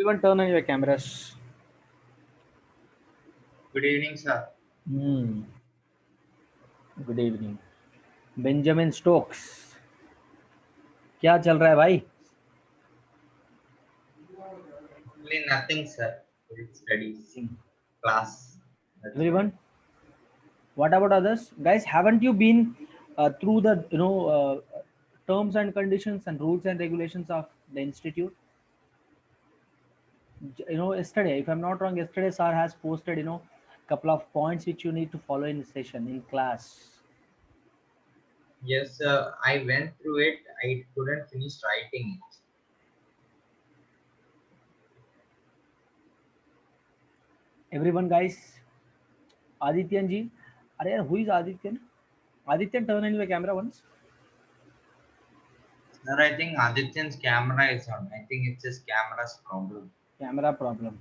Everyone turn on your cameras. Good evening, sir. Hmm. Good evening. Benjamin Stokes. क्या चल रहा है भाई? Actually, nothing, sir. With studies, class. That's all. Everyone, what about others? Guys, haven't you been through the terms and conditions and rules and regulations of the institute? Yesterday, if I'm not wrong, yesterday sir has posted couple of points which you need to follow in session in class. Yes, I went through it. I couldn't finish writing it. Everyone, guys, Adityan ji, are who is Adityan? Adityan, turn on your camera once. Sir, I think Adityan's camera is on. I think it's his camera's problem. Camera problem.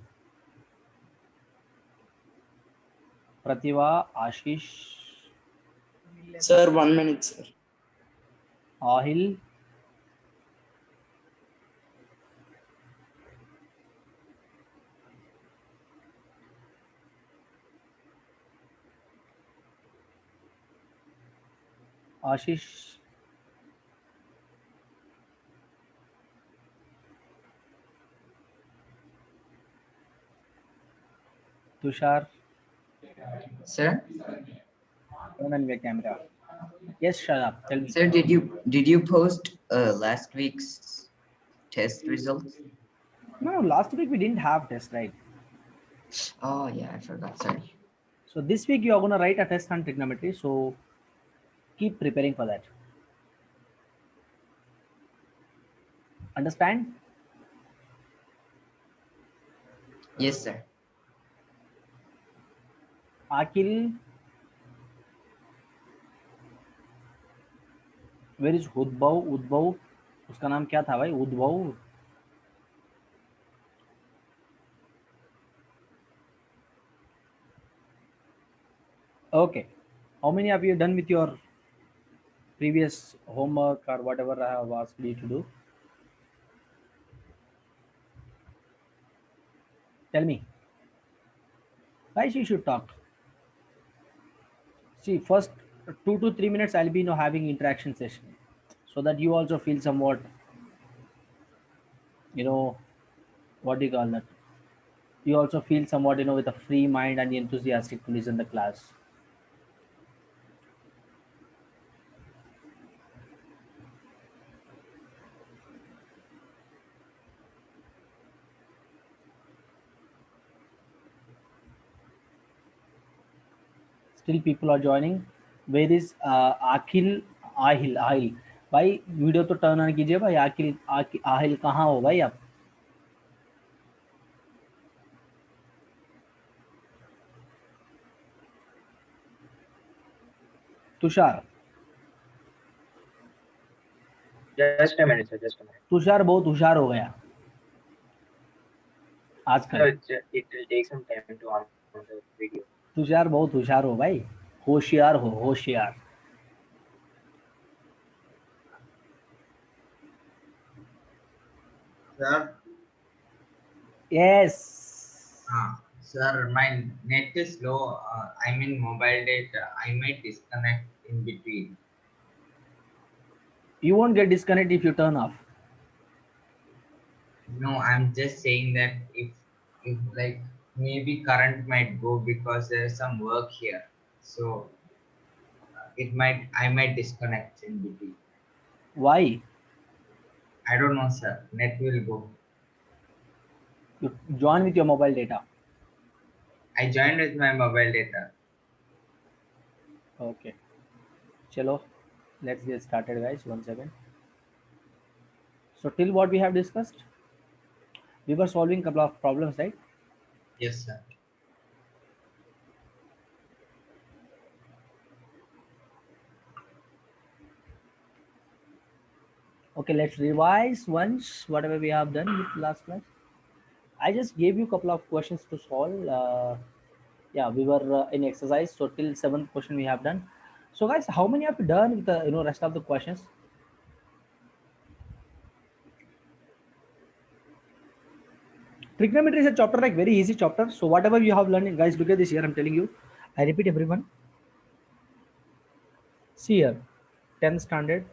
Prativa, Ashish, Sir, 1 minute, sir. Ahil, Ashish, Tushar, Sir, turn on your camera. Yes, shut up. Tell me. sir, did you post last week's test results? No, last week we didn't have test, right? Oh yeah, I forgot. Sorry. So this week you are gonna write a test on trigonometry. So keep preparing for that. Understand? Yes, sir. Akil, where is Udbhav? Udbhav, उसका नाम क्या था भाई? Udbhav. Okay. How many of you done with your previous homework or whatever I have asked you to do? Tell me. Guys, you should talk. See, first 2 to 3 minutes I'll be having interaction session, so that you also feel somewhat, you know, what do you call that? You also feel somewhat, with a free mind and enthusiastic to listen the class. Still people are joining. Where is Akhil? Ahil भाई, video तो turn on कीजिए भाई. आहिल कहाँ हो भाई आप? Tushar. Just a minute, sir. Just a minute. Tushar बहुत होशियार हो गया आजकल. It will take some time to on the video. Tushar बहुत होशियार हो भाई. होशियार हो, होशियार. Sir, Yes. sir, my net is low. I'm in mobile data. I might disconnect in between. You won't get disconnected if you turn off. No, I'm just saying that if like maybe current might go because there's some work here. So I might disconnect in between. Why? I don't know, sir. Net will go. You join with your mobile data. I joined with my mobile data. Okay. Chalo. Let's get started, guys. 1 second. So till what we have discussed, we were solving couple of problems, right? Yes, sir. Okay, let's revise once whatever we have done with last class. I just gave you a couple of questions to solve. Yeah, we were in exercise, so till seventh question we have done. So guys, how many have you done with the rest of the questions? Trigonometry is a chapter, like very easy chapter. So whatever you have learned, guys, look at this here. I'm telling you. I repeat everyone. See here, 10th standard,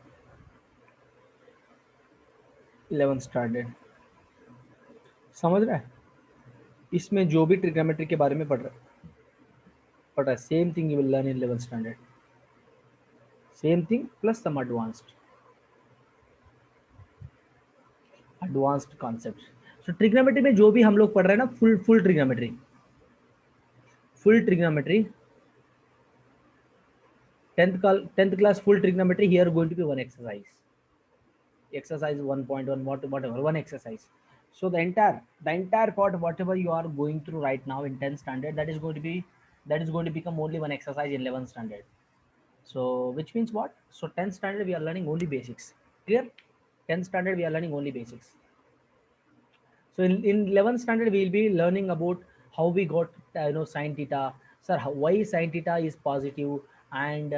11th standard. समझ रहा है? इसमें जो भी trigonometry के बारे में पढ़ रहा है, same thing you will learn in 11th standard. Same thing plus some advanced concept. So trigonometry में जो भी हम लोग पढ़ रहे हैं ना, full trigonometry 10th class full trigonometry, here going to be one exercise 1.1, whatever, one exercise. So the entire part, whatever you are going through right now in 10th standard, that is going to become only one exercise in 11th standard. So which means what? So 10th standard we are learning only basics. Clear? 10th standard we are learning only basics. So in 11th standard we will be learning about how we got sine theta, sir, why sine theta is positive, and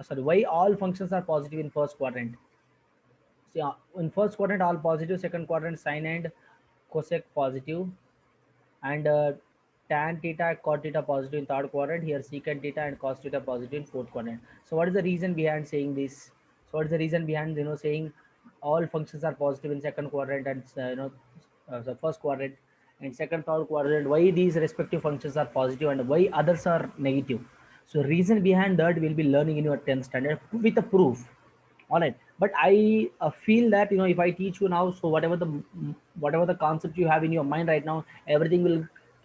sorry, why all functions are positive in first quadrant. So, yeah, in first quadrant all positive, second quadrant sine and cosec positive, and tan theta, cot theta positive in third quadrant. Here secant theta and cos theta positive in fourth quadrant. So what is the reason behind saying this? So what is the reason behind saying all functions are positive in second quadrant and the first quadrant and second, third quadrant? Why these respective functions are positive and why others are negative? So reason behind that will be learning in your 10th standard with a proof. All right, but I feel that if I teach you now, so whatever the concept you have in your mind right now, everything will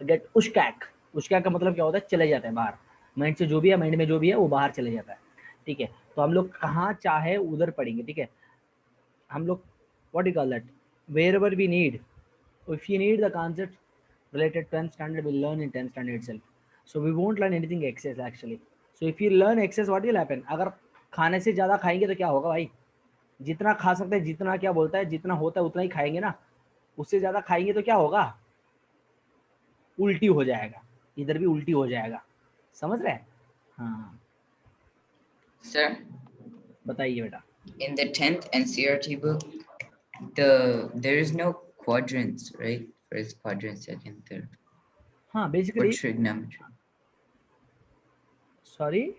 get ushkak. Ushkak का मतलब क्या होता है? चले जाते हैं बाहर. Mind से जो भी है, माइंड में जो भी है वो बाहर चले जाता है. ठीक है, तो हम लोग कहाँ चाहे उधर पढ़ेंगे. ठीक है, हम लोग what you call that, wherever we need, if you need the concept related 10th standard, we'll learn in 10th standard itself. So we won't learn anything excess actually. So if you learn excess, what will happen? अगर खाने से ज़्यादा खाएंगे तो क्या होगा भाई? जितना खा सकते हैं, जितना क्या बोलता है, जितना होता है उतना ही खाएंगे ना. उससे ज़्यादा खाएंगे तो क्या होगा? उल्टी हो जाएगा. इधर भी उल्टी हो जाएगा. समझ रहे हैं? हाँ, Sir, बताइए बेटा. in the 10th NCRT book, there is no quadrants, right? First quadrant, second, third. हाँ, For basically, trigonometry. sorry,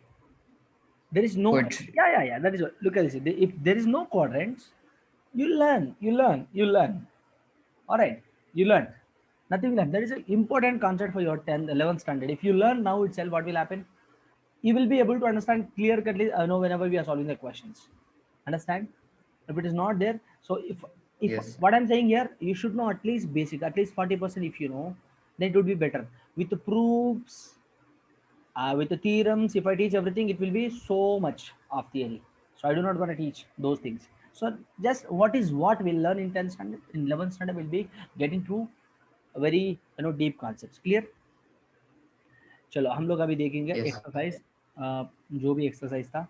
there is no, yeah, that is what, look at this. If there is no quadrants, you learn. All right, you learn. Nothing will happen. That is an important concept for your 10th, 11th standard. If you learn now itself, what will happen? You will be able to understand clear cutly. Whenever we are solving the questions, understand. If it is not there, so if Yes. what I'm saying here, you should know at least basic, at least 40%. If you know, then it would be better. With the proofs, with the theorems, if I teach everything, it will be so much of theory. So I do not want to teach those things. So just what we'll learn in 10th standard, in 11th standard, will be getting through very deep concepts. Clear? चलो हम लोग अभी देखेंगे Yes. Exercise, जो भी exercise था.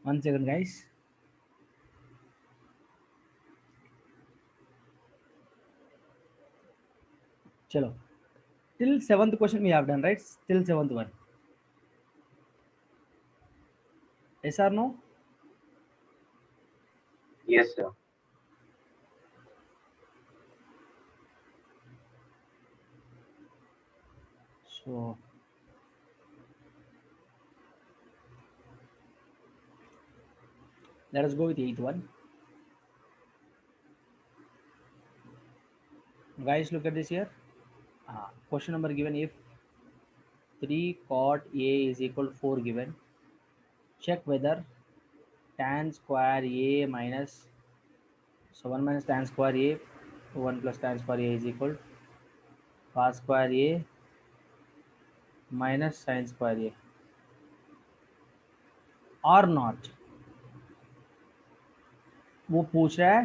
One second, guys. Chalo. Till 7th question we have done, right? Till 7th one. Yes or no? Yes, sir. So let us go with the 8th one. Guys, look at this here. Question number given: if 3 cot A is equal to 4 given, check whether tan square A minus, so 1 minus tan square A, 1 plus tan square A is equal to cos square A minus sin square A or not. वो पूछ रहा है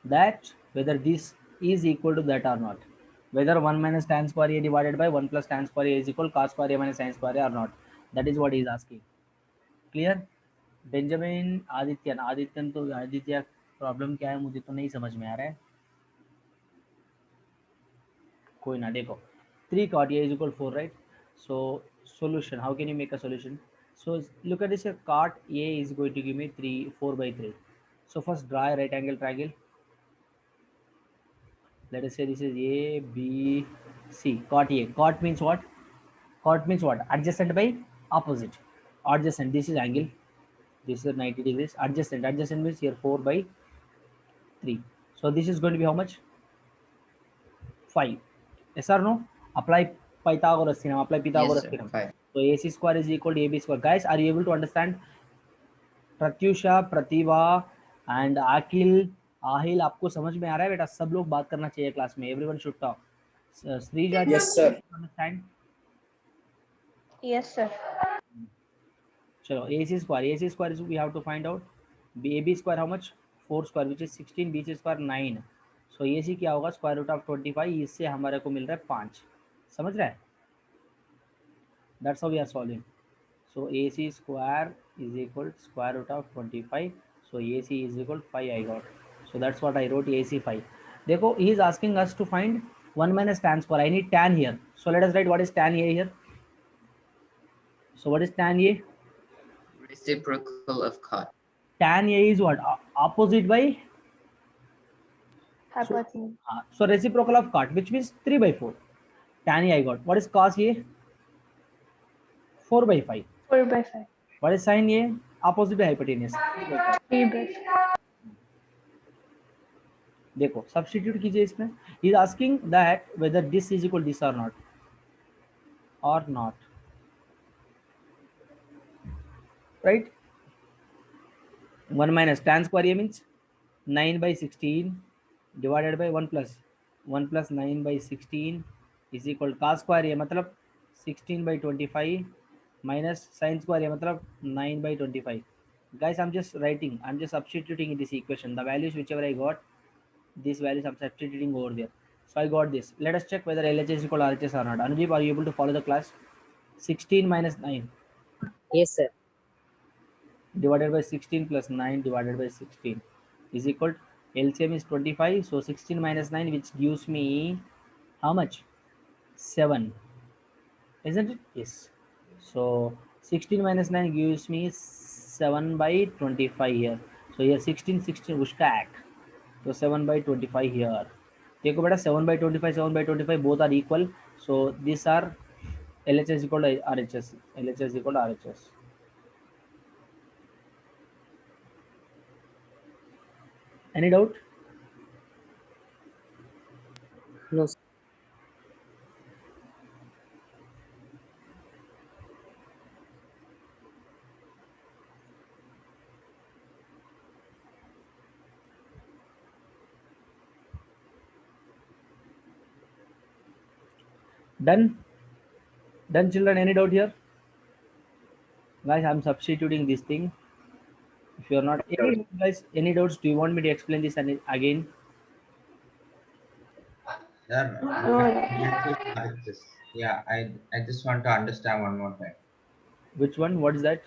that whether this is equal to that or not, whether 1 minus tan square a divided by 1 plus tan square a is equal cos square a minus sin square a or not. That is what he is asking. Clear? Benjamin Adithyan, Adithyan तो Aditya problem क्या है मुझे तो नहीं समझ में आ रहा है, कोई ना, देखो 3 cot a is equal 4, right? So solution, how can you make a solution? So look at this here, cot a is going to give me 4 by 3. So first draw a right angle triangle. Let us say this is a b c. Cot a, cot means what? Cot means what? Adjacent by opposite. Adjacent, this is angle, this is 90 degrees. Adjacent, adjacent means here 4 by 3. So this is going to be how much? 5. Yes or no? Apply Pythagoras theorem. Apply Yes, Pythagoras sir. theorem. 5. So AC square is equal to AB square. Guys, are you able to understand? Pratyusha, Pratibha and Akhil, Aahil, आपको समझ में आ रहा है बेटा? सब लोग बात करना चाहिए क्लास में. Everyone should talk. Sreeja ji, Yes, sir. Understand? Yes, sir. चलो AC square is we have to find out. AB square how much? 4 square which is 16, BC square 9. So AC क्या होगा? Square root of 25. इससे हमारे को मिल रहा है 5. समझ रहा है? That's how we are solving. So AC square is equal to square root of 25. So AC is equal to 5 I got. So that's what I wrote, AC 5. देखो, he is asking us to find 1 minus tan square. I need tan here. So let us write what is tan A here. So what is tan A? Reciprocal of cot. Tan A is what? Opposite by? Hypotenuse. So reciprocal of cot, which means 3 by 4. Tan A I got. What is cos A? 4 by 5. 4 by 5. What is sin A? Opposite by hypotenuse. 3 by 5. देखो substitute कीजिए इसमें. He is asking that whether this is equal this और not, right? 1 minus tan square a means 9 by 16 divided by 1 plus 9 by 16 is equal to cos square a मतलब 16 by 25 minus sin square a मतलब 9 by 25. Guys, I'm just substituting in this equation the values whichever I got. These values I'm substituting over there. So I got this. Let us check whether LHS is equal to RHS or not. Anujib, are you able to follow the class? 16 minus 9 Yes, sir. divided by 16 plus 9 divided by 16 is equal to LCM is 25. So 16 minus 9, which gives me how much? 7. Isn't it? Yes. So 16 minus 9 gives me 7 by 25 here. So here 16 we stack. So 7 by 25 here. देखो बेटा 7 by 25 both are equal. So these are LHS equal to RHS. LHS equal to RHS. Any doubt? No, sir. Done? Done, children? Any doubt here? Guys, I'm substituting this thing. If you're not, any doubts? Do you want me to explain this again? Sir, yeah, I just want to understand one more time. Which one? What is that?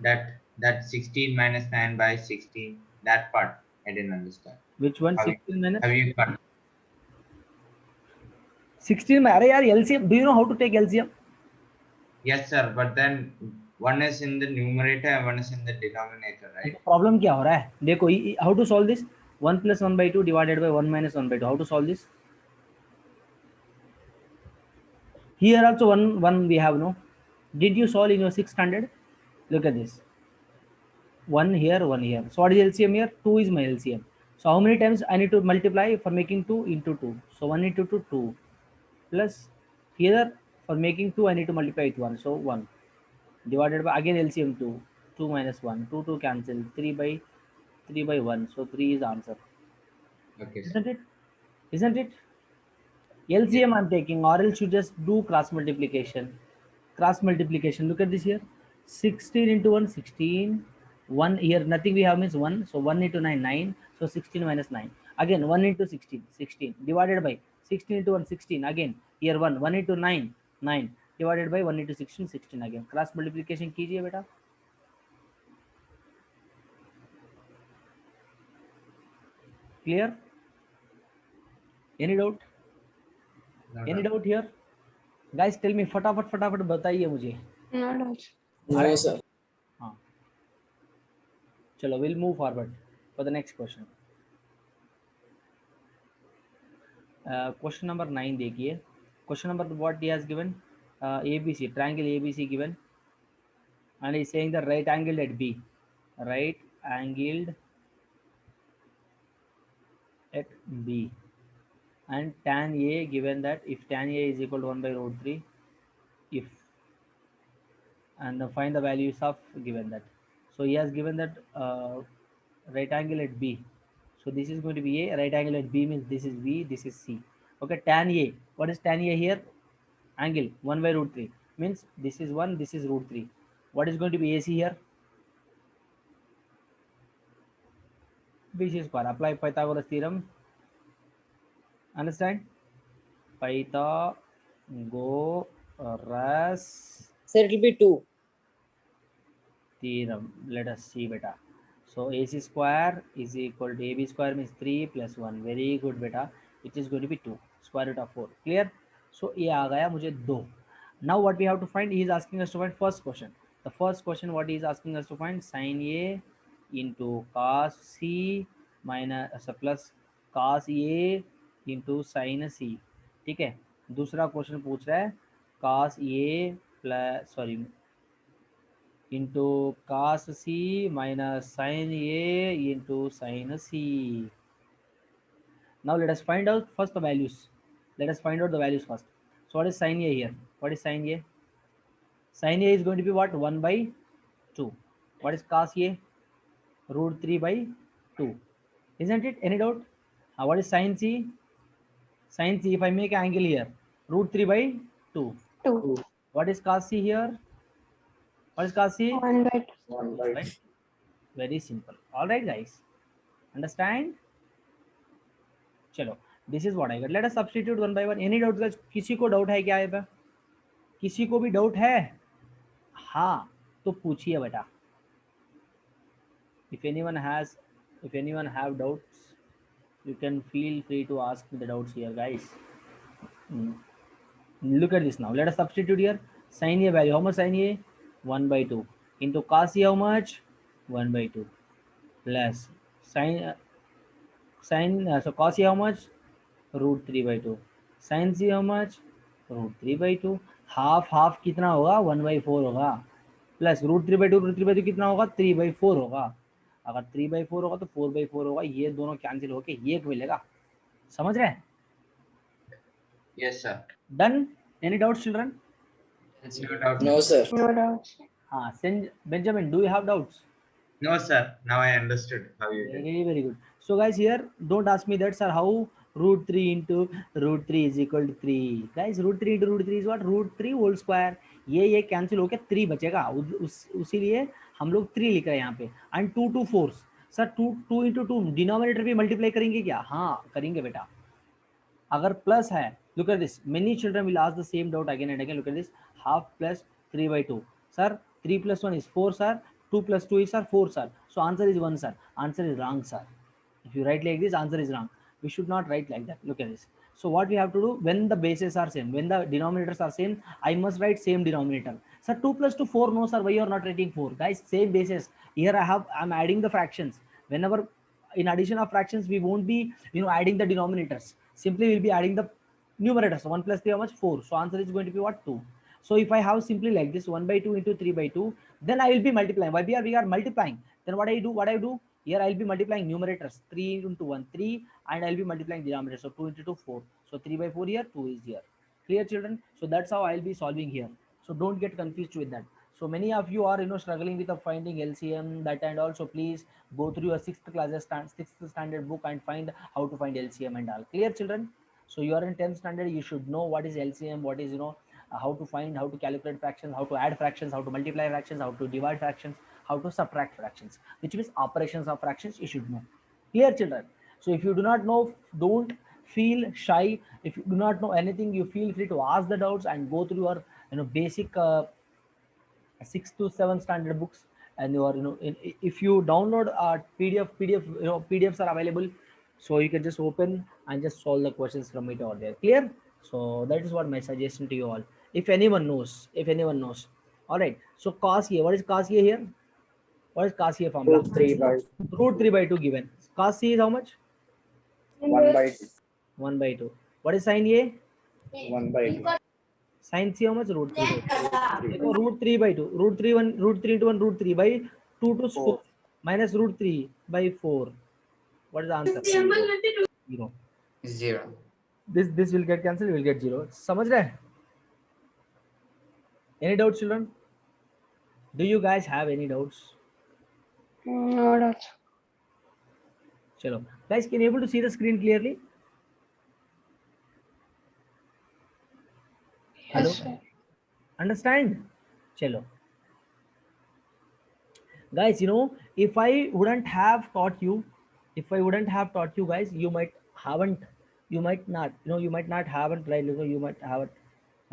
That 16 minus 9 by 16, that part I didn't understand. Which one? Have 16 minus? Have you got? 16 में, अरे यार LCM. Do you know how to take LCM? Yes, sir. But then one is in the numerator and one is in the denominator, right? Problem क्या हो रहा है? देखो, how to solve this? 1 plus 1 by 2 divided by 1 minus 1 by 2. How to solve this? Here also one we have, no? Did you solve in your 6th standard? Look at this. 1 here, 1 here. So what is LCM here? 2 is my LCM. So how many times I need to multiply for making 2 into 2? So 1 into 2, 2. Plus here for making 2 I need to multiply with 1. So 1 divided by again LCM 2. 2 minus 1. 2 cancel. 3 by 1. So 3 is answer. Okay, sir. Isn't it? Isn't it? LCM I'm taking, or else you just do cross multiplication. Cross multiplication. Look at this here. 16 into 1, 16. 1 here, nothing we have means 1. So 1 into 9, 9. So 16 minus 9. Again 1 into 16, 16 divided by 16 into 1, 16. Again here 1, 1 into 9, 9 divided by 1 into 16, 16 again. Cross multiplication कीजिए बेटा. Clear? Any doubt? No Any doubt. doubt here? Guys, tell me फटाफट फटाफट बताइए मुझे. No doubts. No, sir. हाँ, चलो we'll move forward for the next question. Question number 9 देखिए. Question number what he has given? ABC, triangle ABC given, and he's saying the right angled at B. Right angled at B, and tan A given that if tan A is equal to 1 by root 3, if, and find the values of given that. So he has given that right angle at B. So this is going to be A. Right angle at B means this is B, this is C. Okay, tan A. What is tan A here? Angle 1 by root 3 means this is 1, this is root 3. What is going to be AC here? BC square. Apply Pythagoras theorem. Understand? Pythagoras. Sir, it will be 2. Theorem. Let us see beta. So AC square is equal to AB square means 3 plus 1. Very good beta. It is going to be 2. Square root of 4. Clear? So ये आ गया मुझे 2. Now what we have to find? He is asking us to find first question. The first question what he is asking us to find, sin A into cos C minus plus cos A into sin C. ठीक है. दूसरा question पूछ रहा है cos A plus sorry into cos C minus sin A into sin C. Now let us find out first the values. Let us find out the values first. So what is sin A here? What is sin A? Sin A is going to be what? 1 by 2. What is cos A? Root 3 by 2. Isn't it? Any doubt? What is sin C? Sin C, if I make an angle here, root 3 by 2. 2. What is cos C here? What is cos C? 1 by 2. 1 by Right? Very simple. All right, guys. Understand? चलो, this is what I got. Let us substitute one by one. Any doubt guys? किसी को doubt है क्या है पे? किसी को भी डाउट है? हाँ तो पूछिए बेटा. if anyone has if anyone have doubts, you can feel free to ask me the doubts here, guys. Look at this now. Let us substitute here. Sin A value, how much sin A? 1 by 2 into cos A, how much? 1 by 2 plus so cos A how much? Root 3 by 2. Sin C how much? Root 3 by 2. Half कितना होगा? 1 by 4 होगा. Plus root 3 by 2, root 3 by 2 कितना होगा? 3 by 4 होगा. अगर 3 by 4 होगा तो 4 by 4 होगा. ये दोनों कैंसिल होके ये एक मिलेगा. समझ रहे हैं? Yes, sir. Done. Any doubts children? No doubt. No, sir. No doubts. हाँ, Benjamin, do you have doubts? No, sir. Now I understood how you did. Very good. So guys, here don't ask me that, sir, how root 3 into root 3 is equal to 3. Guys, root 3 into root 3 is what? Root 3 whole square. ये cancel होके 3 बचेगा. उसी लिए हम लोग 3 लिख रहे हैं यहाँ पे. एंड 2 2 4. सर 2 into 2 डिनोमिनेटर भी मल्टीप्लाई करेंगे क्या? हाँ करेंगे बेटा. अगर प्लस है, look at this, many children will ask the same doubt again and again. Look at this, half plus 3 by 2. Sir, 3 plus 1 is 4, sir. 2 plus 2 is, sir, 4, sir. So answer is 1, sir. Answer is wrong, sir. If you write like this, answer is wrong. We should not write like that. Look at this. So what we have to do, when the bases are same, when the denominators are same, I must write same denominator. Sir, 2 plus 2, 4. No, sir, why you are not writing 4? Guys, same bases. Here I'm adding the fractions. Whenever in addition of fractions, we won't be adding the denominators. Simply we'll be adding the numerators. 1 plus 3 how much? 4. So answer is going to be what? 2. So if I have simply like this 1 by 2 into 3 by 2, then I will be multiplying. Why we are multiplying? Then what I do? Here I'll be multiplying numerators. 3 into 1, 3, and I'll be multiplying denominators. So 2 into 2, 4. So 3 by 4 here, 2 is here. Clear, children? So that's how I'll be solving here. So don't get confused with that. So many of you are struggling with finding LCM, that and all. So please go through your 6th standard book and find how to find LCM and all. Clear, children? So you are in 10th standard, you should know what is LCM, what is how to find, how to calculate fractions, how to add fractions, how to multiply fractions, how to divide fractions, how to subtract fractions, which means operations of fractions you should know. Clear, children? So if you do not know, don't feel shy. If you do not know anything, you feel free to ask the doubts and go through your basic 6 to 7 standard books. And you are if you download a pdf, pdfs are available, so you can just open and just solve the questions from it over there. Clear? So that is what my suggestion to you all, if anyone knows, all right. So cos here, what is cos here? What is cos here formula? Root 3 by Root 3 by 2 given. Cos C is how much? 1 by 2. 1 by 2. What is sin A? 1 by 2. Sin C how much? Root 3 by 2. So root 3 by 2. Root 3 1, root 3 into 1, root 3 by 2 to 4 minus root 3 by 4. What is the answer? 0. 0. This will get cancelled, will get 0. समझ रहे? Any doubts, children? Do you guys have any doubts? No doubts. Chalo. Guys, can you able to see the screen clearly? Hello? Yes, sir. Understand? Chalo. Guys, if I wouldn't have taught you guys, you might not haven't right, you might have it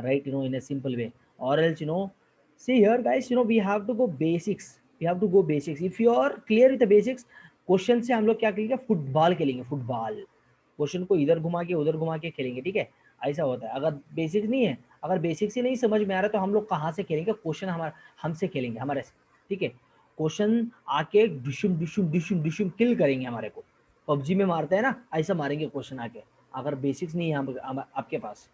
right, in a simple way, or else, see here guys, we have to go basics. If you are clear with the basics, question से हम लोग क्या खेलेंगे? Football खेलेंगे, football. Question को इधर घुमा के उधर घुमा के खेलेंगे, ठीक है? ऐसा होता है. अगर बेसिक्स नहीं है, अगर बेसिक्स ही नहीं समझ में आ रहा, तो हम लोग कहाँ से खेलेंगे? क्वेश्चन हमसे खेलेंगे, हमारे से, ठीक है? क्वेश्चन आके डिशुम डिशुम डिशुम डिशुम किल करेंगे हमारे को. पबजी में मारते हैं ना, ऐसा मारेंगे क्वेश्चन आके, अगर बेसिक्स नहीं है आपके पास.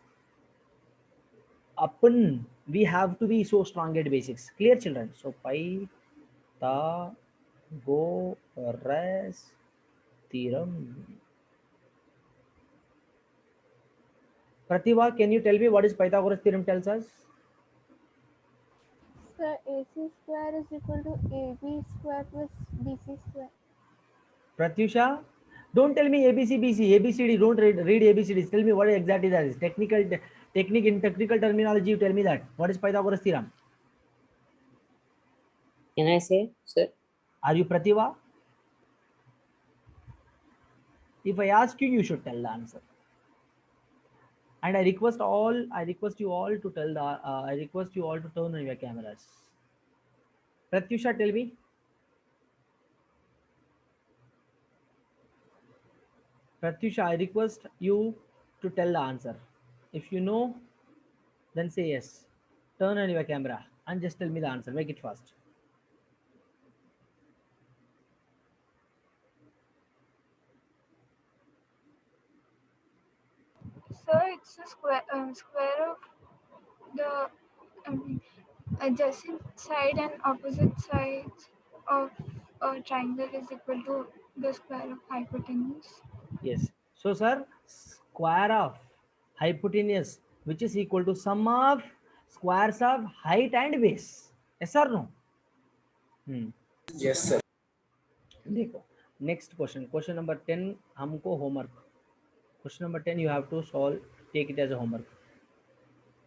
अपन we have to be so strong at basics. Clear, children? So Pythagoras theorem. Pratibha, can you tell me what is Pythagoras theorem tells us? Sir, AC square is equal to AB square plus BC square. Pratyusha, don't tell me ABC, BC, ABCD. Don't read ABCDs. Tell me what exactly that is. Technique in technical terminology, you tell me that. What is Pythagoras theorem? Can I say, sir? Are you Pratibha? If I ask you, you should tell the answer. And I request you all to tell I request you all to turn on your cameras. Pratyusha, tell me. Pratyusha, I request you to tell the answer. If you know, then say yes. Turn on your camera and just tell me the answer. Make it fast. Sir, it's the square of the adjacent side and opposite sides of a triangle is equal to the square of hypotenuse. Yes. So, sir, square of hypotenuse, which is equal to sum of squares of height and base. Yes or no? Yes, sir. देखो, next question. Question number 10 हमको homework. Question number 10 you have to solve. Take it as a homework.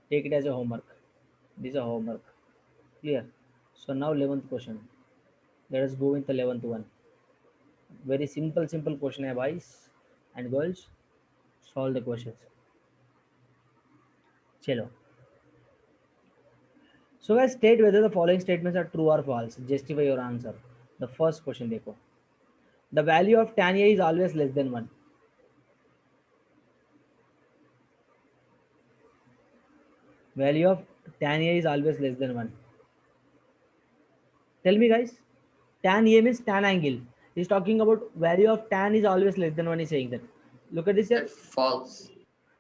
This is a homework. Clear? So now 11th question. Let us go with the 11th one. Very simple question hai, boys and girls. Solve the questions. Chalo. So guys, state whether the following statements are true or false. Justify your answer. The first question देखो. The value of tan A is always less than 1. Value of tan A is always less than 1. Tell me guys. Tan A means tan angle. He's talking about value of tan is always less than 1. He's saying that. Look at this here. False.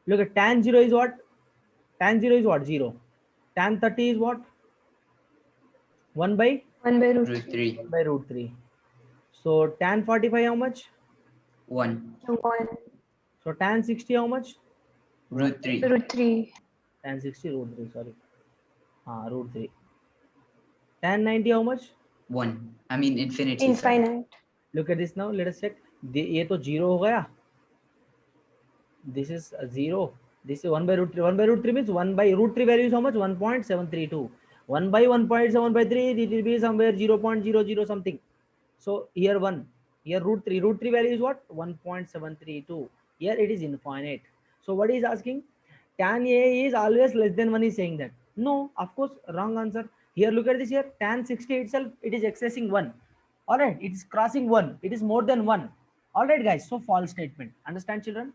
Look at tan 0 is what? Tan 0 is what? 0. Tan 30 is what? 1 by? 1 by root Root 3. 1 by root 3. So tan 45 how much? 1. 1. So tan 60 how much? Root 3. Root 3. Tan 60 root 3, sorry. Root 3. Tan 90 how much? 1. I mean infinity. sir. Infinite. Look at this now. Let us check. ये तो 0 हो गया. This is 0. This is 1 by root 3. 1 by root 3 means 1 by root 3 value is how much? 1.732. 1 by 1.7/3, it will be somewhere 0.00 something. So here 1, here root 3. Root 3 value is what? 1.732. Here it is infinite. So what is asking? Tan A is always less than 1 is saying that. No, of course, wrong answer. Here look at this here. Tan 60 itself, it is excessing 1. Alright, it is crossing 1. It is more than 1. Alright guys, so false statement. Understand children?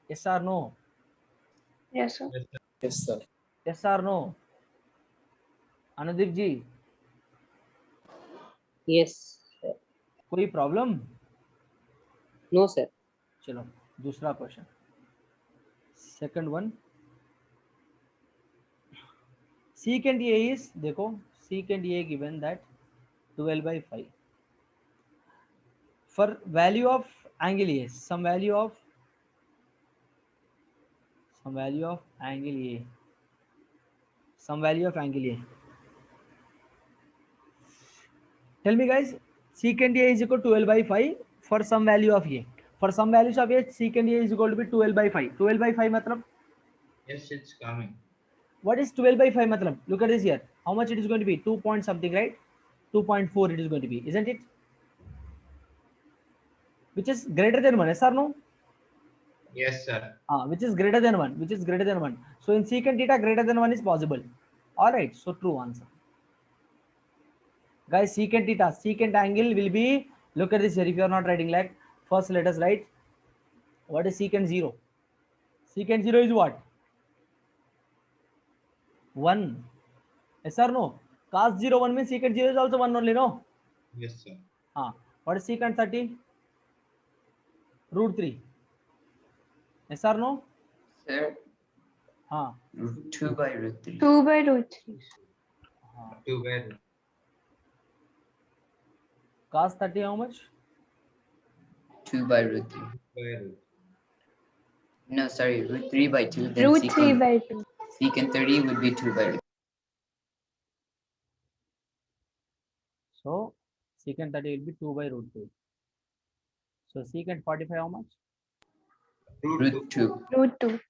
Yes or no? Yes, sir. Yes, sir. Yes or no? Anudeep ji, Yes, sir. कोई problem? No, sir. चलो दूसरा question. Second one. Secant A is, देखो, secant A given that 12/5. For value of angle A, some value of angle A, some value of angle A. Tell me guys, secant A is equal to 12/5 for some value of A. For some values of A, secant A is equal to be 12/5. 12/5 matlab, Yes, it's coming. what is 12/5 matlab? Look at this here. How much it is going to be? 2 point something, right? 2.4 it is going to be, isn't it? Which is greater than 1, yes or no? Yes, sir. Which is greater than 1, which is greater than 1. So in secant theta, greater than 1 is possible. All right, so true answer. Guys, secant theta, secant angle will be, look at this here. If you are not writing, like, first let us write, what is secant 0? Secant 0 is what? 1. Yes or no? Cos 0, 1 means secant 0 is also 1 only, no? Yes, sir. What is secant 30? Root 3. Yes or no? Sir, हाँ. 2/√3. 2/√3. Two where? Cos 30 how much? 2/√3. Where? No, sorry, √3/2. Then Root 3/2. secant 30 would be 2/√3. So secant 30 will be 2/√3. So secant 45 how much? √2. √2.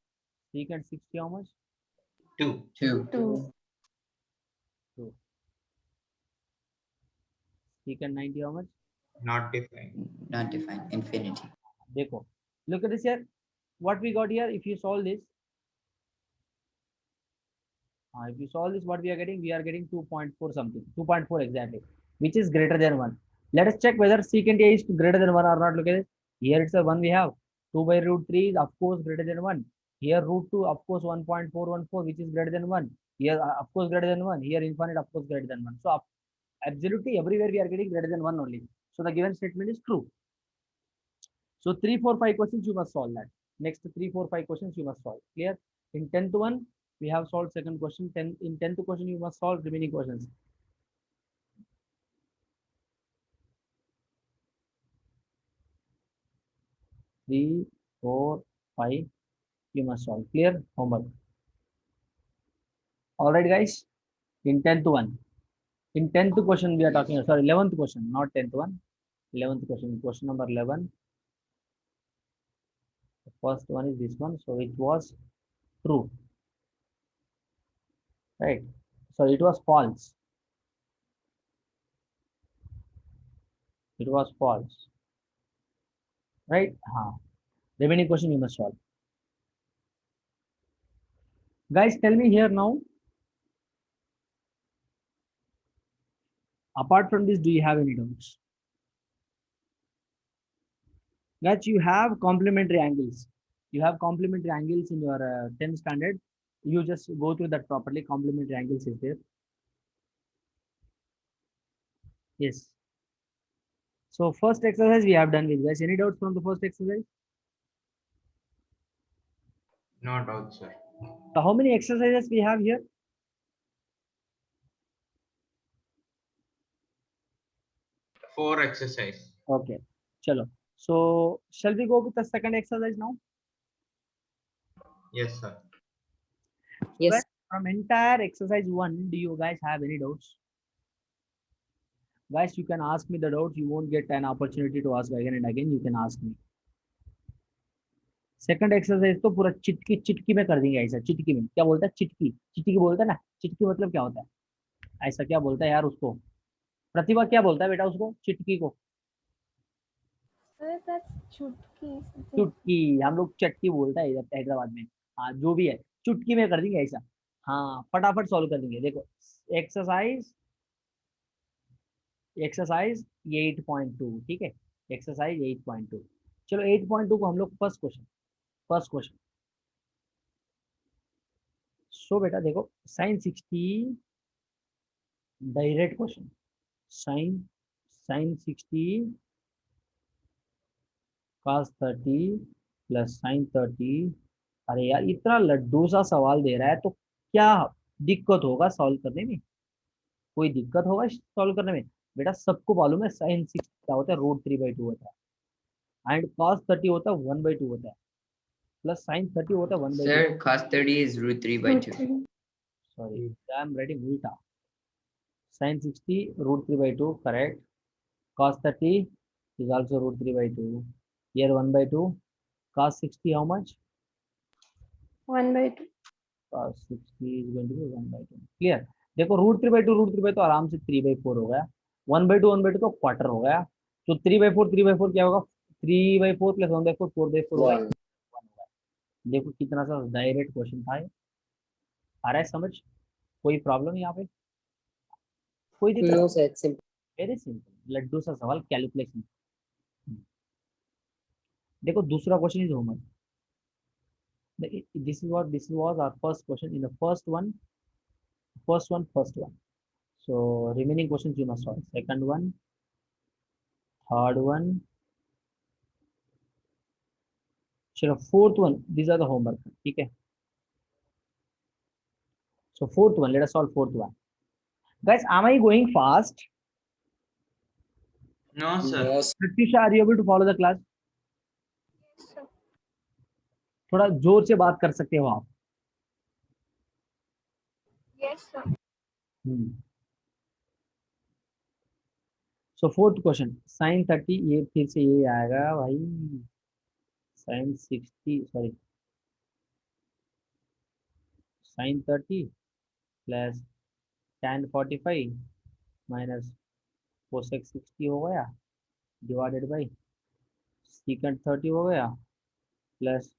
Secant 60 how much? 2. 2. 2. 2. Secant 90 how much? Not defined. Not defined. Infinity. Dekho. Look at this here. What we got here, if you solve this, what we are getting? We are getting 2.4 something, 2.4 exactly, which is greater than 1. Let us check whether secant A is greater than 1 or not. Look at it. Here it's a 1 we have. 2/√3 is of course greater than 1. Here √2, of course 1.414, which is greater than 1. Here of course greater than 1. Here infinite, of course greater than 1. So absolutely everywhere we are getting greater than 1 only. So the given statement is true. So 3, 4, 5 questions you must solve that. Next 3, 4, 5 questions you must solve. Clear? In 10th one, we have solved second question. In 10th question, you must solve remaining questions. Three, 4, 5, you must solve. Clear? Homework. All right, guys. In 10th one. In 10th question, we are talking, sorry, 11th question, not 10th one. 11th question, question number 11. The first one is this one. So it was true. Right? So it was false. It was false. Right? Remaining question you must solve. Guys, tell me here now. Apart from this, do you have any doubts? Guys, you have complementary angles. You have complementary angles in your 10th standard. You just go through that properly. Complementary angles is there. Yes. So first exercise we have done with, guys. Any doubts from the first exercise? Not out, sir. So how many exercises we have here? Four exercise. Okay. Chalo. So shall we go with the second exercise now? Yes, sir. Yes. Guys, from entire exercise 1, do you guys have any doubts? Guys, you can ask me the doubts. You won't get an opportunity to ask again and again. You can ask me. Second exercise तो पूरा चिटकी चिटकी में कर देंगे ऐसा, चिटकी में। क्या बोलता है? चिटकी, चिटकी बोलता है ना। चिटकी मतलब क्या होता है? ऐसा क्या बोलता है यार उसको? प्रतिभा क्या बोलता है बेटा उसको, चिटकी को? Sir, that's chutki. something. चुटकी, हम लोग चटकी बोलता है इधर हैदराबाद में। हाँ जो भी है, चुटकी में कर देंगे ऐसा। हाँ फटाफट सॉल्व कर देंगे। देखो एक्सरसाइज, एक्सरसाइज 8.2, ठीक है। एक्सरसाइज 8.2। चलो 8.2 को हम लोग first question, first question. So बेटा देखो sine 60, direct question. Sine sine 60 cos 30 plus sine 30। अरे यार इतना लड्डू सा सवाल दे रहा है तो क्या दिक्कत होगा सॉल्व करने में? कोई दिक्कत होगा सॉल्व करने में? बेटा सबको मालूम है साइन 60 क्या होता है, √3/2 होता है। एंड cos 30 होता है 1/2 होता है। प्लस साइन 30 होता है 1/2। Sir, cos 30 is √3/2. Sorry I am writing उल्टा। Sine 60 √3/2 correct. cos 30 is also √3/2। here 1/2। cos 60 how much? 1/2. cos 60 is going to be 1/2। Clear? देखो √3/2 आराम से 3/4 हो गया। 1/2 तो क्वार्टर हो गया। तो 3/4 क्या होगा? 3/4 प्लस 1/4 4/4 होगा। 1। 1 होगा। देखो कितना सा डायरेक्ट क्वेश्चन था ये। आ रहा है समझ? कोई प्रॉब्लम यहाँ पे? कोई दिक्कत? No, sir. It's simple. Very simple, लड्डू सा सवाल, कैलकुलेशन। देखो दूसरा question is homework. This was our first question. In the first one. So remaining questions you must solve. Second one, third one, sure, fourth one. These are the homework. Okay. So fourth one, let us solve fourth one. Guys, am I going fast? No, sir. No, sir. Pratyusha, are you able to follow the class? Yes, sir. थोड़ा जोर से बात कर सकते हो आप? Yes, sir. So fourth question, sin 30, ये फिर से ये आएगा भाई। sin 60, sorry, sin 30 plus tan 45 minus cosec 60 हो गया, डिवाइडेड बाई secant 30 हो गया, प्लस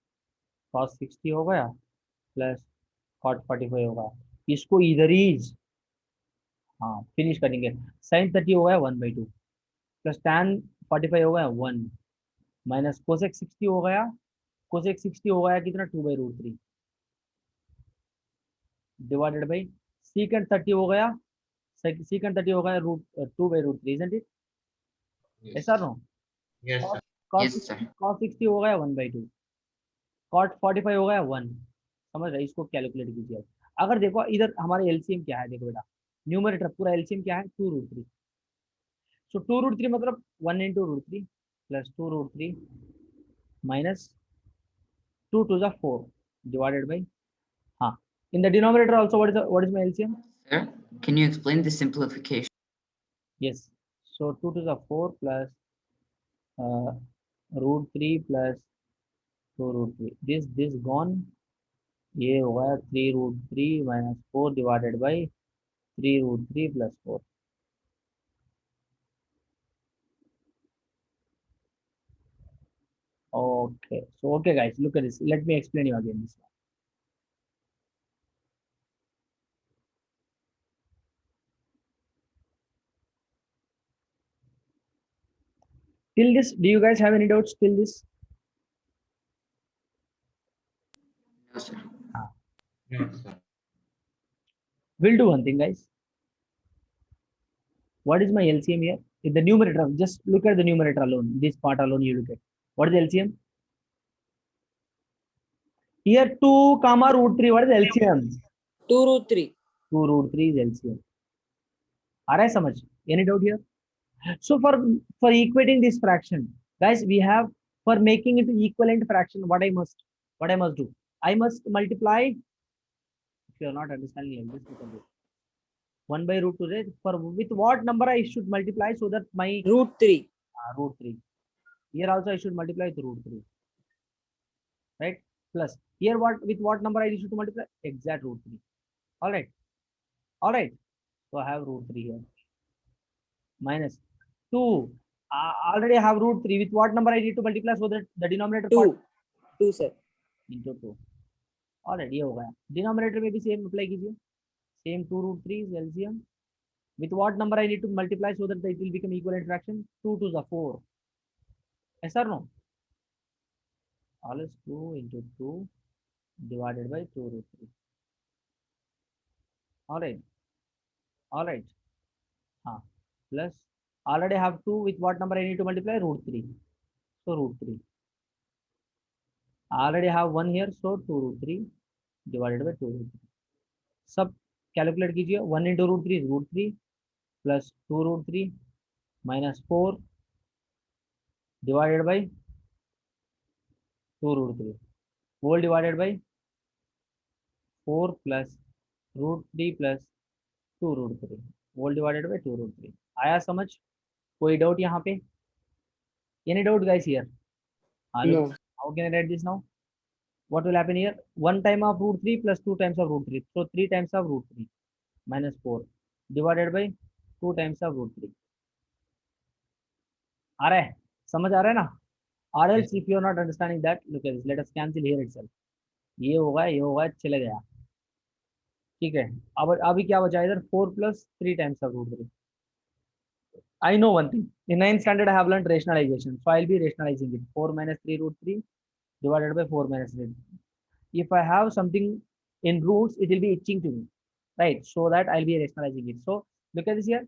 cos 60 हो गया, प्लस cot 45 हो गया। इसको इधर ही हाँ फिनिश करेंगे। sin 30 हो गया 1/2 प्लस tan 45 हो गया 1 माइनस cosec 60 हो गया। cosec 60 हो गया कितना? 2/√3 डिवाइडेड बाई secant 30 हो गया। secant 30 हो गया 2/√3, isn't it? Yes, ऐसा no? yes, sir. Yes, sir. cos 60 हो गया 1/2, cot 45 हो गया 1। समझ रहे? इसको कैलकुलेट कीजिए। अगर देखो इधर हमारे एलसीएम क्या है, देखो बेटा न्यूमरेटर पूरा एलसीएम क्या है? 2√3। सो 2√3 मतलब 1 into √3 plus 2√3 minus 2 to the 4 divided by, हाँ, in the denominator also what is my LCM? Sir, can you explain the simplification? Yes, so 2 to the 4 plus √3 plus 2√3, this gone, ये होगा 3√3 minus 4 divided by 3√3 plus 4। Okay, so okay guys, look at this, let me explain you again this one. Till this, do you guys have any doubts till this? No, sir. No, sir. We'll do one thing, guys. What is my LCM here? In the numerator, just look at the numerator alone. This part alone you look at. What is the LCM? Here 2 comma √3. What is the LCM? 2√3. 2√3 is LCM. Are I समझ? Any doubt here? So for equating this fraction, guys, we have, for making it equivalent fraction, what I must do? I must multiply. If you are not understanding like this, you can do 1/√2, right? For with what number I should multiply so that my √3. √3. Here also I should multiply with √3. right? Plus here what with what number I need to multiply? Exact root 3. All right. All right. So I have root 3 here. Minus 2. I already have root 3. With what number I need to multiply so that the denominator part 2. 2, sir. into 2. All right. ये हो गया. Denominator में भी same apply कीजिए. Same 2 root 3 is LCM. With what number I need to multiply so that it will become equivalent fraction? 2 to the 4. Yes or no? All is 2 into 2 divided by 2 root 3. All right. All right. Plus already have 2. With what number I need to multiply? Root 3. So root 3. I already have 1 here. So 2 root 3 divided by 2 root 3. Sub calculate कीजिए. 1 into root 3 is root 3 plus 2 root 3 minus 4 divided by 2 root 3 whole divided by 4 plus root 3 plus 2 root 3 whole divided by 2 root 3. आया समझ? कोई doubt यहाँ पे? Any doubt guys here? No. How can I write this now? What will happen here? 1 time of root 3 plus 2 times of root 3. So 3 times of root 3 minus 4 divided by 2 times of root 3. आ रहा है? समझ आ रहा है ना? Or else if you are not understanding that, look at this. Let us cancel here itself. ये होगा चले गया. ठीक है. अब अभी क्या बचा इधर? 4 plus 3 times of root 3. I know one thing. In 9th standard, I have learned rationalization. So I'll be rationalizing it. 4 minus 3 root 3 divided by 4 minus 3. If I have something in roots, it will be itching to me, right? So that I'll be rationalizing it. So look at this here.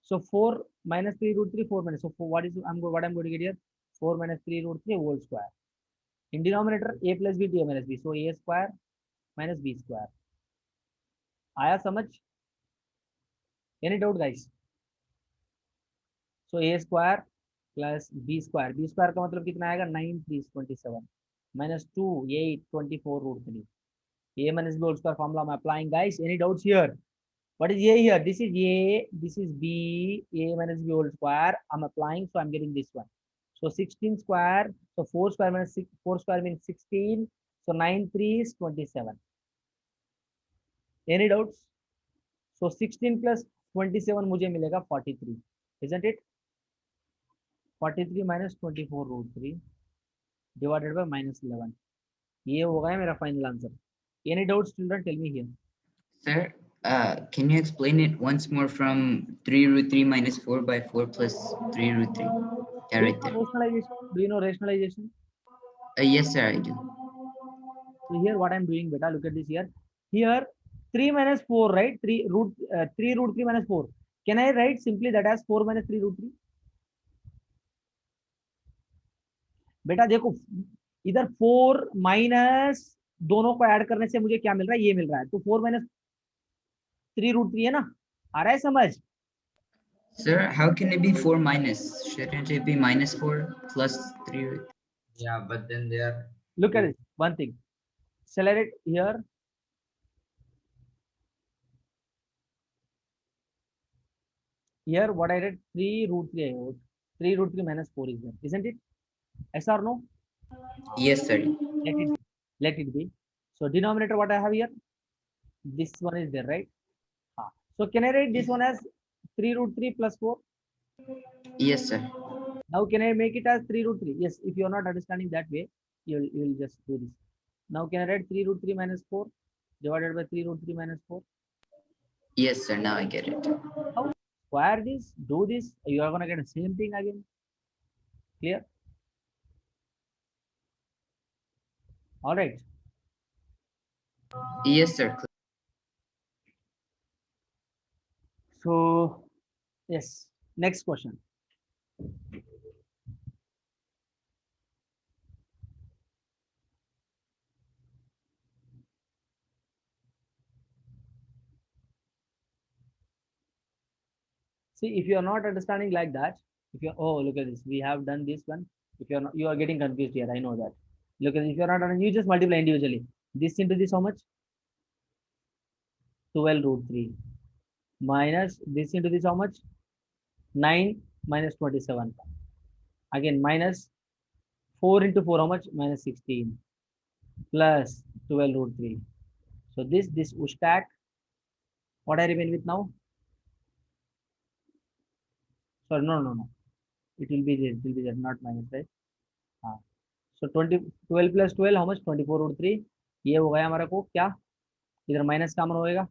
So 4 minus 3 root 3, 4 minus. So what I'm going to get here? 4 minus 3 root 3 whole square. In denominator, a plus b to a minus b. So a square minus b square. आया समझ? Any doubt guys? So a square plus b square. B square का मतलब कितना आएगा? 9 3 27 minus 2 8 24 root 3. A minus b whole square formula I'm applying guys. Any doubts here? What is a here? This is a, this is b, a minus b whole square. I'm applying, so I'm getting this one. So 16 square. So 4 square minus 6, 4 square means 16. So 9 3 is 27. Any doubts? So 16 plus 27 मुझे मिलेगा 43. Isn't it? 43 minus 24 root 3 divided by minus 11. ये हो गया मेरा final answer. Any doubts, children? Tell me here. Sir, can you explain it once more from 3 root 3 minus 4 by 4 plus 3 root 3? Yeah, right there. Rationalization. Do you know rationalization? Yes, sir, I do. So here what I'm doing, beta, look at this here. Here 3 minus 4, right? 3 root 3 minus 4. Can I write simply that as 4 minus 3 root 3? बेटा देखो इधर 4 minus दोनों को add करने से मुझे क्या मिल रहा है? ये मिल रहा है. तो 4 minus 3 root 3 है ना? आ रहा है समझ? Sir, how can it be 4 minus? Shouldn't it be minus 4 plus 3 root? Yeah, but then they are. Look at it. One thing. Select it here. Here what I read 3 root 3. 3 root 3 minus 4 is there. Isn't it? Yes or no? Yes, sir. Let it be. So denominator what I have here? This one is there, right? So can I write this one as 3 root 3 plus 4? Yes, sir. Now can I make it as 3 root 3? Yes, if you are not understanding that way, you will just do this. Now can I write 3 root 3 minus 4 divided by 3 root 3 minus 4? Yes, sir. Now I get it. Square this, do this, you are going to get the same thing again. Clear? All right. Yes, sir. So, yes, next question. See, if you are not understanding like that, if you oh look at this, we have done this one. If you are not, you are getting confused here. I know that. Look at this, if you are not, you just multiply individually. This into this how much? 12 root 3 minus this into this how much? 9 minus 27. Again minus 4 into 4 how much? Minus 16. plus 12 root 3. So this stack, what I remain with now? Sorry, no. It will be there, not minus, right? हाँ. So 12 plus 12, how much? 24 root 3. ये हो गया हमारा को क्या? इधर minus common होएगा.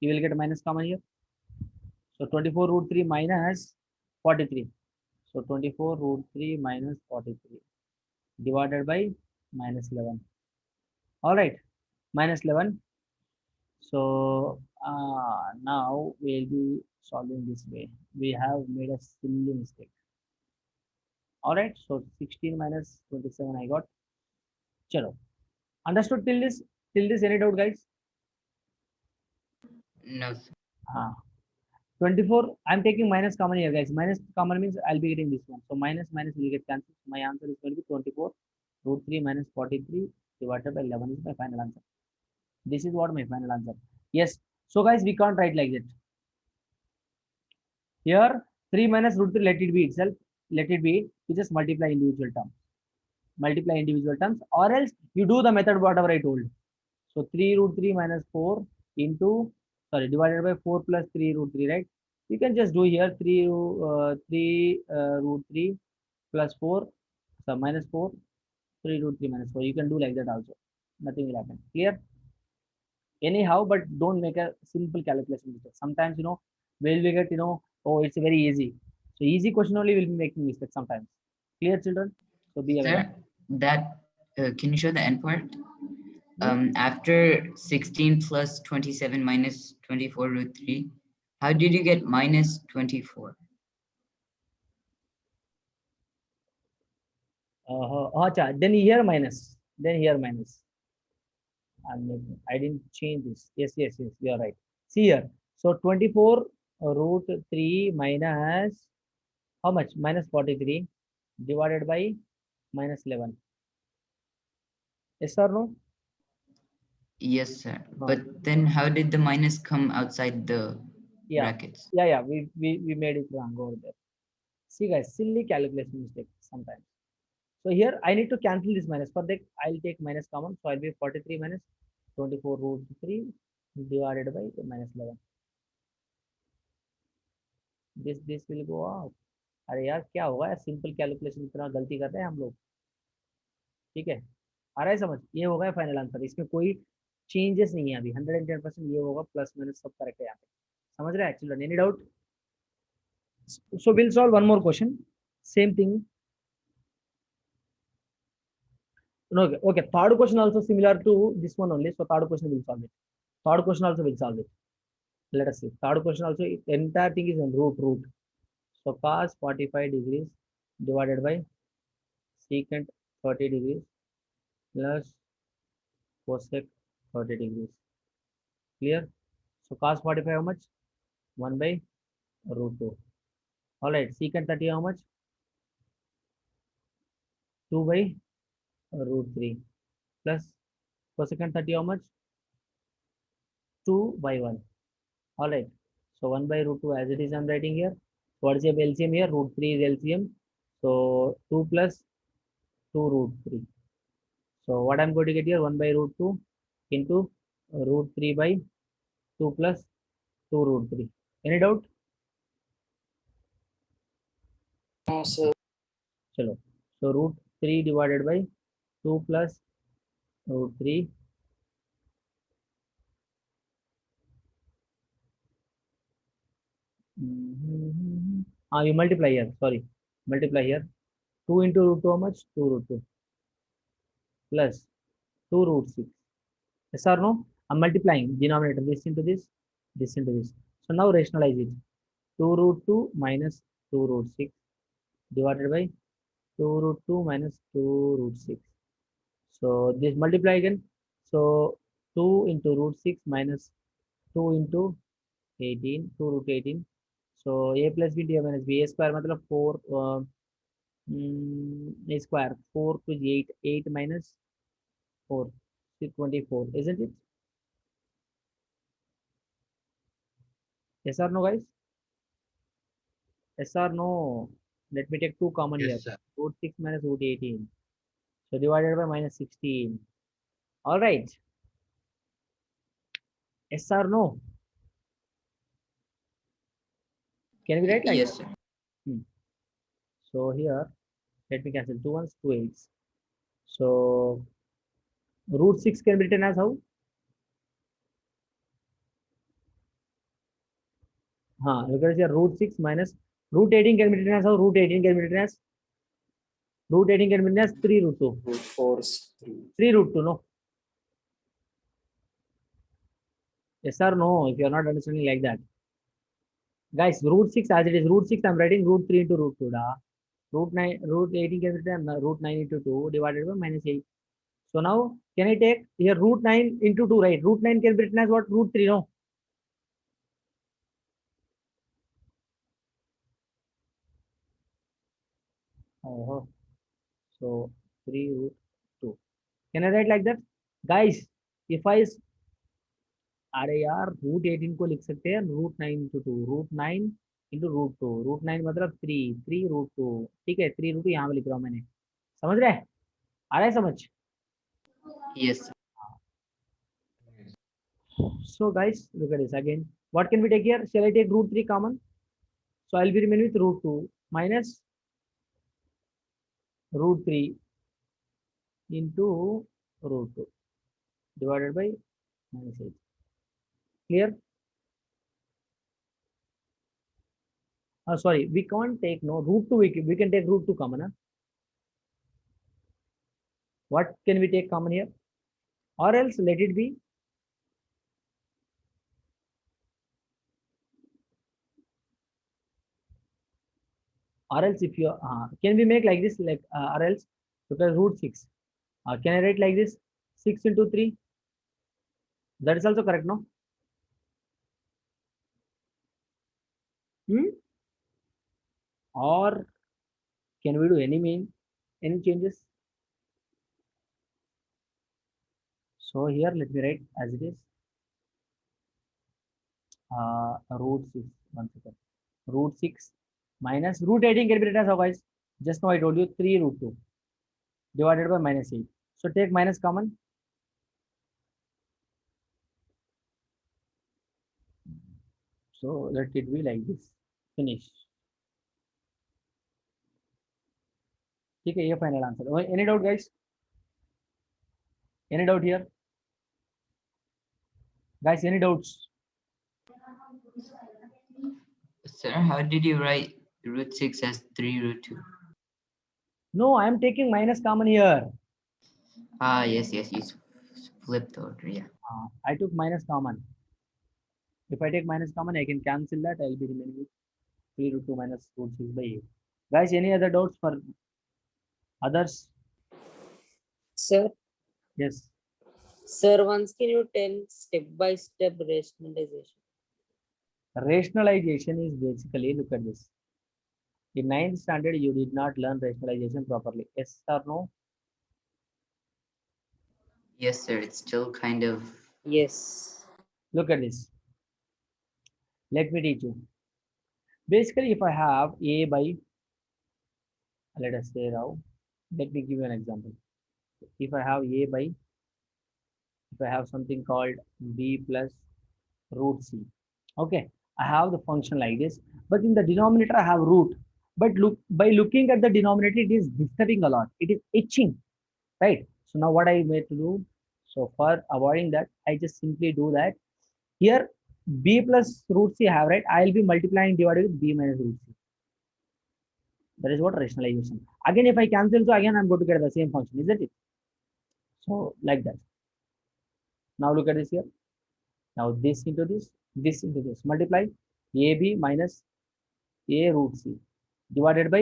You will get minus common here. So 24 root 3 minus 43. So 24 root 3 minus 43 divided by minus 11. All right, minus 11. So now we'll be solving this way. We have made a silly mistake. All right, so 16 minus 27 I got. Chalo. Understood till this? Till this, any doubt, guys? No, sir. 24, I'm taking minus common here, guys. Minus common means I'll be getting this one. So minus will get cancelled. My answer is going to be 24 root 3 minus 43 divided by 11 is my final answer. This is what my final answer. Yes. So guys, we can't write like that. Here, 3 minus root 3, let it be itself. Let it be. You just multiply individual terms. Multiply individual terms, or else you do the method whatever I told. So 3 root 3 minus 4 into, sorry, divided by 4 plus 3 root 3, right? You can just do here 3 root 3 plus 4, so minus 4, 3 root 3 minus 4. You can do like that also. Nothing will happen. Clear? Anyhow, but don't make a simple calculation mistake. Sometimes, we'll get, oh, it's very easy. So easy question only will be making mistakes sometimes. Clear, children? So be aware. Sir, that can you show the end part? After 16 plus 27 minus 24 root 3, how did you get minus 24? Then here minus. Then here minus. I didn't change this. Yes, you are right. See here. So 24 root 3 minus how much? Minus 43 divided by minus 11. Yes or no? Yes, sir. No. But then how did the minus come outside the brackets? Yeah. We made it wrong over there. See guys, silly calculation mistake sometimes. So here I need to cancel this minus. For that, I'll take minus common. So I'll be 43 minus 24 root 3 divided by minus 11. This will go out. अरे यार क्या होगा यार, simple calculation इतना गलती कर रहे हैं हम लोग. ठीक है, आ रहा है समझ? ये होगा फाइनल आंसर. इसमें कोई चेंजेस नहीं है अभी. 110% ये होगा. प्लस माइनस सब करेक्ट है यहाँ पे. समझ रहे हैं children? Any doubt? So we'll solve one more question. Same thing. Okay. Third question also similar to this one only. So third question will solve it. Third question also will solve it. Let us see. Third question also, entire thing is on root. So cos 45 degrees divided by secant 30 degrees plus cosec 30 degrees. Clear? So cos 45 how much? 1 by root 2. All right. Secant 30 how much? 2 by root 3 plus cosecant 30 how much? 2 by 1. All right. So 1 by root 2 as it is I'm writing here. What is your LCM here? Root 3 is LCM. So 2 plus 2 root 3. So what I'm going to get here? 1 by root 2 into root 3 by 2 plus 2 root 3. Any doubt? No, sir. Chalo. So root 3 divided by 2 plus root 3. You multiply here. Sorry. Multiply here. 2 into root 2 how much? 2 root 2 plus 2 root 6. Yes or no? I'm multiplying denominator, this into this into this. So now rationalize it. 2 root 2 minus 2 root 6 divided by 2 root 2 minus 2 root 6. So this multiply again. So 2 into root 6 minus 2 into 18, 2 root 18. So a plus b, a minus b, a square matlab 4, a square 4 to 8, 8 minus 4, 24, isn't it? Yes or no, guys? Yes or no? Let me take 2 common Yes, here. sir. Root 6 minus root 18. So divided by minus 16. All right. Yes or no? Can we write like Yes, that? sir. Hmm. So here, let me cancel 2 ones, 2 eights. So root 6 can be written as how? Look at here, root 6 minus root 18 can be written as how? Root 18 can be written as 3 root 2. Root 4 is 3. 3 root 2, no? Yes or no? If you are not understanding like that. Guys, root 6 as it is, root 6 I'm writing root 3 into root 2. Da. Root 18 can be written root 9 into 2 divided by minus 8. So now, can I take here root 9 into 2, right? Root 9 can be written as what? Root 3, no? Oh, so 3 root 2. Can I write like that? Guys, if I अरे यार root 18 को लिख सकते हैं root 9 into 2 root 9 into root 9 मतलब 3 root 2 ठीक है 3 root 2 यहाँ पे लिख रहा हूँ मैंने समझ रहे आ रहा है समझ Yes, sir. so guys look at this again what can we take here shall I take root 3 common so I'll be remaining with root 2 minus root 3 into root 2 divided by minus 8 clear sorry we can't take no root 2 we can take root 2 common huh? What can we take common here or else let it be or else if you can we make like this like or else because root 6 can I write like this 6 into 3 that is also correct no hmm? Or can we do any changes so here let me write as it is root 6 one second root 6 minus root 18 can be written as how guys just now I told you 3 root 2 divided by minus 8 so take minus common so let it be like this finish ठीक है ये final answer any doubt guys any doubt here guys any doubts Sir, how did you write root 6 as 3 root 2? no I am taking minus common here Ah, yes, yes, you flipped over, yeah. I took minus common if I take minus common I can cancel that I'll be remaining with 3 root 2 minus root 6 by 8 guys any other doubts for others Sir, yes sir, once can you tell step-by-step rationalization? rationalization is basically look at this in 9th standard you did not learn rationalization properly yes or no Yes, sir, it's still kind of. Yes. look at this let me teach you basically if I have a by let us say now let me give you an example if I have a by if I have something called b plus root c okay I have the function like this but in the denominator I have root but look by looking at the denominator it is disturbing a lot it is itching right so now what I made to do so for avoiding that I just simply do that here b plus root c I have right I'll be multiplying divided with b minus root c that is what rationalization again if I cancel so again I'm going to get the same function isn't it so like that now look at this here now this into this multiply ab minus a root c divided by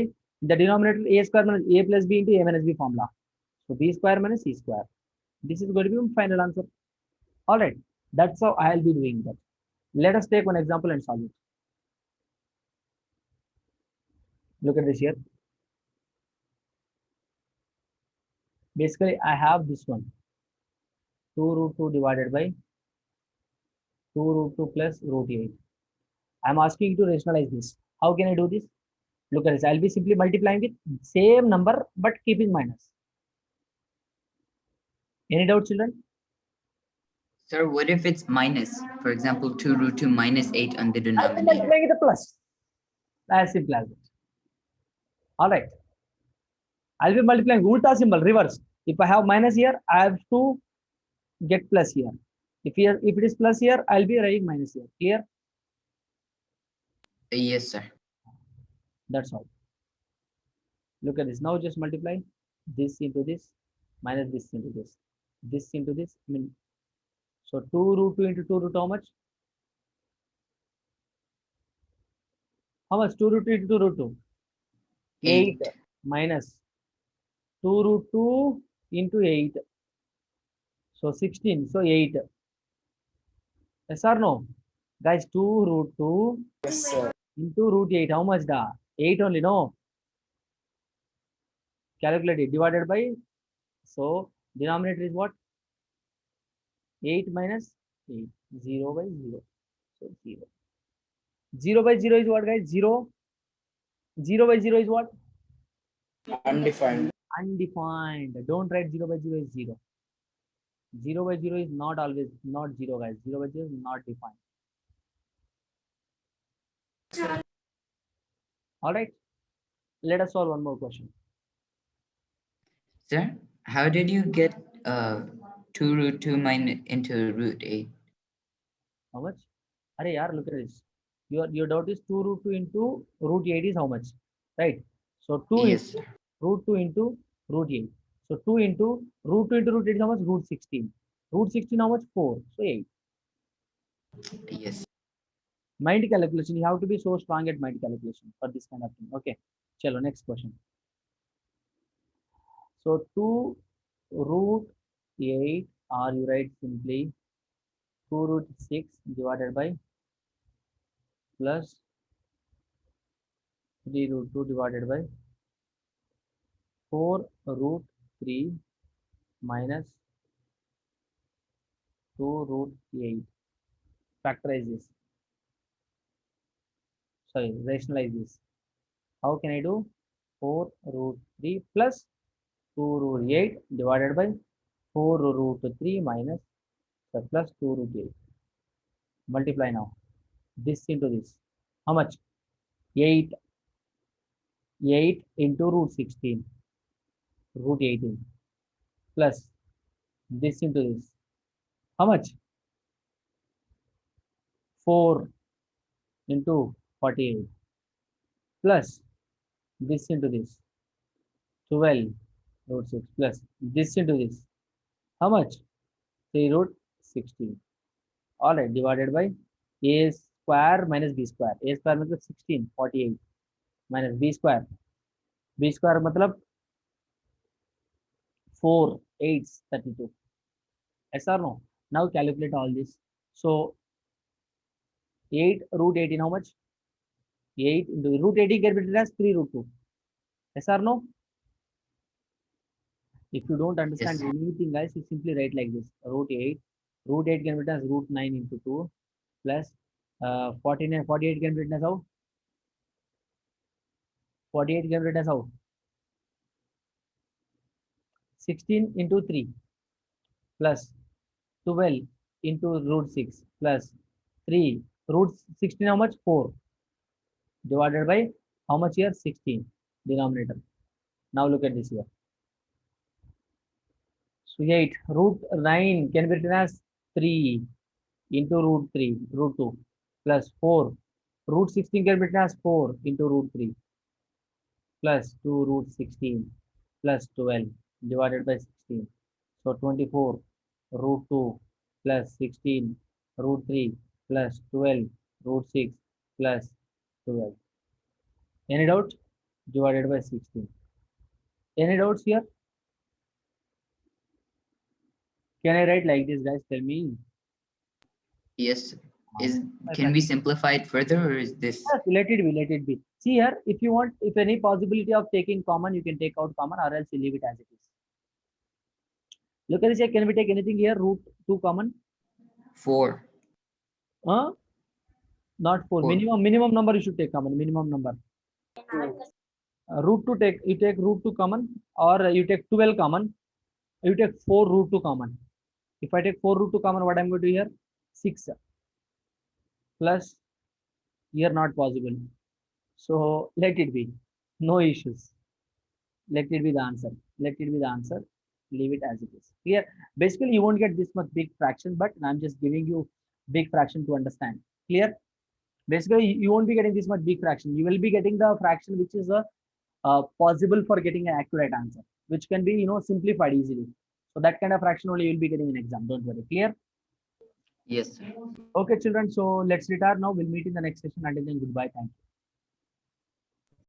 the denominator a square minus a plus b into a minus b formula so b square minus c square this is going to be my final answer all right that's how I'll be doing that let us take one example and solve it look at this here basically I have this one 2 root 2 divided by 2 root 2 plus root 8 I'm asking you to rationalize this how can I do this look at this I'll be simply multiplying with same number but keeping minus any doubt children Sir, what if it's minus? For example, 2 root 2 minus 8 on the I'll be denominator. multiplying with a plus. As simple as it. All right. I'll be multiplying ulta symbol, reverse. If I have minus here, I have to get plus here. If it is plus here, I'll be writing minus here. Clear? Yes, sir. That's all. Look at this. Now just multiply this into this minus this into this. This into this. I mean, so 2 root 2 into 2 root how much? How much? 2 root 2 into 2 root 2. 8 minus 2 root 2 into 8. So 16. So 8. Yes or no? Guys, 2 root 2 Yes, sir. into root 8. How much da? 8 only, no? Calculate it. Divided by, so denominator is what? 8 minus 8. 0 by 0. So 0. 0 by 0 is what, guys? 0. 0 by 0 is what? Undefined. Undefined. Don't write 0 by 0 is 0. 0 by 0 is not always not 0, guys. 0 by 0 is not defined. All right. Let us solve one more question. Sir, how did you get 2 root 2 minus into root 8? How much? Arey yaar, look at this. Your doubt is 2 root 2 into root 8 is how much? Right. So 2 Yes, is sir. root 2 into root 8. So 2 into root 2 into root 8 is how much? Root 16. Root 16 how much? 4. So 8. Yes. Mind calculation. You have to be so strong at mind calculation for this kind of thing. Okay. Chalo, next question. So 2 root 8, or you write simply 2 root 6 divided by plus 3 root 2 divided by 4 root 3 minus 2 root 8. Factorize this. Sorry, rationalize this. How can I do? 4 root 3 plus 2 root 8 divided by 4 root 3 minus plus 2 root 8. Multiply now. This into this. How much? 8. 8 into root 16. Root 18. Plus this into this. How much? 4 into 48. Plus this into this. 12 root 6 plus this into this. How much? 3 root 16. All right, divided by a square minus b square. A square मतलब 16, 48 minus b square. B square मतलब 4, 8, 32. Yes or no? Now calculate all this. So 8 root 18, how much? 8 into root 18 can be written as 3 root 2. Yes or no? If you don't understand Yes. anything, guys, you simply write like this. Root 8. Root 8 can be written as root 9 into 2 plus 49. 48 can be written as how? 48 can be written as how? 16 into 3 plus 12 into root 6 plus 3 root 16 how much? 4 divided by how much here? 16 denominator. Now look at this here. So 8 root 9 can be written as 3 into root 3 root 2 plus 4 root 16 can be written as 4 into root 3 plus 2 root 16 plus 12 divided by 16. So 24 root 2 plus 16 root 3 plus 12 root 6 plus 12. Any doubt? Divided by 16. Any doubts here? Can I write like this, guys? Tell me. Yes. Is I can we simplify it further, or is this? Yes, let it be, let it be. See here, if you want, if any possibility of taking common, you can take out common, or else you leave it as it is. Look at this here. Can we take anything here? Root 2 common? 4? Not 4. 4. Minimum number you should take common. Minimum number. Root 2 you take root 2 common, or you take 12 common. You take 4 root 2 common. If I take 4 root 2 common, what I'm going to do here? 6 plus, here not possible. So let it be. No issues. Let it be the answer. Let it be the answer. Leave it as it is. Clear? Basically, you won't get this much big fraction, but I'm just giving you big fraction to understand. Clear? Basically, you won't be getting this much big fraction. You will be getting the fraction which is possible for getting an accurate answer, which can be simplified easily. So that kind of fraction only you'll be getting in exam. Don't worry. Clear? Yes, sir. Okay, children. So let's retire now. We'll meet in the next session. Until then, goodbye. Thank you.